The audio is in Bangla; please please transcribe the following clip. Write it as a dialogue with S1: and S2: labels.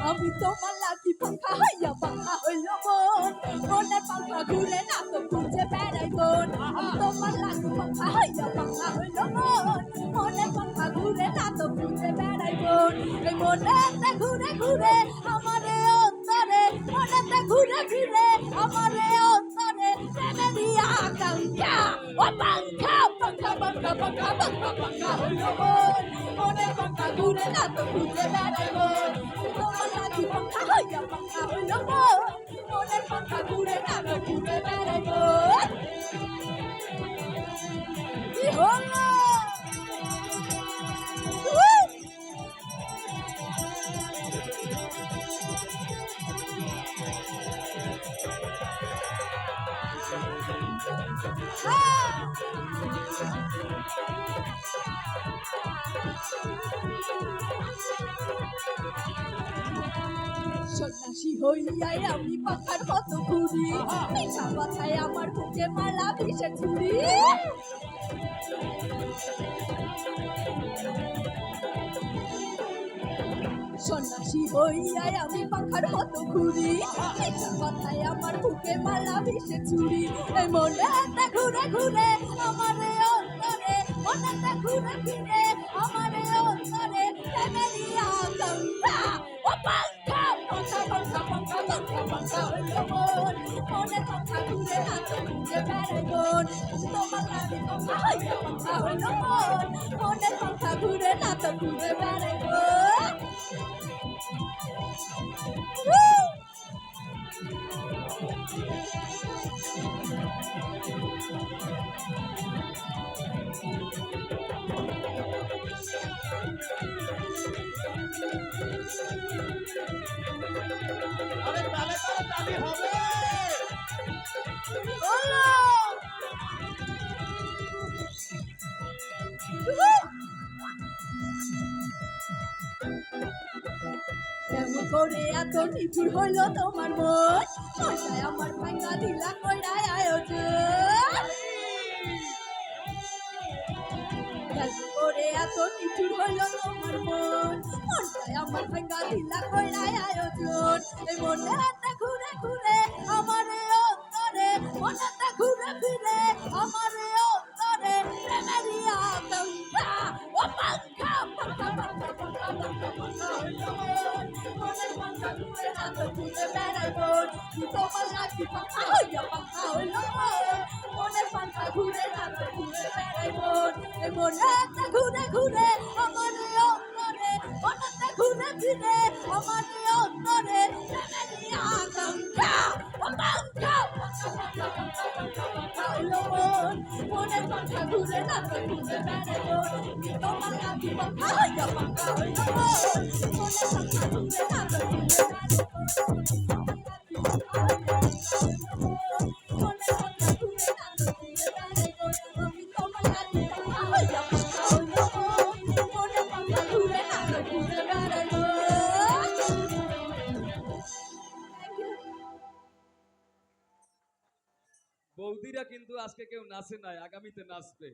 S1: আমি তোমার লাঠি পাখা হইয়া পাখা হইল মন, মনের পাখা ঘুরে না তো খুঁজে বেড়াই বোন। আমি তোমার লাঠি পাখা হইয়া পাখা হইল মন, মনের পাখা ঘুরে না তো খুঁজে বেড়াই বোন। এই মনেতে ঘুরে ঘুরে আমারে অন্তরে, মনেতে ঘুরে ঘুরে আমারে অন্তরে প্রেমেরই আকাঙ্ক্ষা। ও পাখা পাখা পাখা পাখা পাখা পাখা হইল মন, মনের পাখা ঘুরে না তো খুঁজে বেড়াই বোন। তোমার লাঠি পাখা হইয়া পাখা হইল মন, মনের পাখা ঘুরে না তো ঘুরে বেড়াই বোন। কি হলো? সন্ন্যাসী হইয়াই আমি পাখার মতো ঘুরি, মিঠা কথায় আমার বুকে মালা বিষে ছুরি। সন্ন্যাসী হইয়াই আমি পাখার মতো ঘুরি, মিঠা কথায় আমার বুকে মালা বিষে ছুরি। এই মনেতে ঘুরে ঘুরে আমারে অন্তরে, মনেতে ঘুরে ঘুরে আমারে অন্তরে প্রেমেরই আকাঙ্ক্ষা। ও পাখা পাখা পাখা পাখা পাখা পাখা হইল মন, মনের পাখা ঘুরে না তো ঘুরে বেড়াই বোন। তোমার লাঠি পাখা হইয়া পাখা হইল মন, মনের পাখা ঘুরে না তো ঘুরে বেড়াই বোন।
S2: আরে তালে তালে তালি হবে।
S1: কেমন করে এত নিঠুর হইল তোমার মন, মনটায় আমার ভাঙা দিলা কইরায় আয়োজন। কেমন করে এত নিঠুর হইল তোমার মন, মনটায় আমার ভাঙা দিলা কইরায় আয়োজন। এই মনেতে ঘুরে ঘুরে আমারে অন্তরে, মনেতে ঘুরে ঘুরে আমারে অন্তরে প্রেমেরই আকাঙ্ক্ষা। ও পাখা পাখা পাখা পাখা পাখা পাখা হইল মন, মনের পাখা ঘুরে না তো ঘুরে বেড়াই বোন। তোমার লাঠি পাখা হইয়া পাখা হইল মন, মনের পাখা ঘুরে না তো ঘুরে বেড়াই বোন। এই মনেতে ঘুরে ঘুরে আমারে অন্তরে, মনেতে ঘুরে ঘুরে আমারে অন্তরে প্রেমেরই আকাঙ্ক্ষা। ও পাখা পাখা পাখা পাখা পাখা পাখা হইল মন, মনের পাখা ঘুরে না তো ঘুরে বেড়াই বোন। তোমার লাঠি পাখা হইয়া পাখা হইল মন, মনের পাখা ঘুরে না তো ঘুরে বেড়াই
S3: বৌদিরা কিন্তু আজকে কেউ নাচে নাই, আগামীতে নাচবে।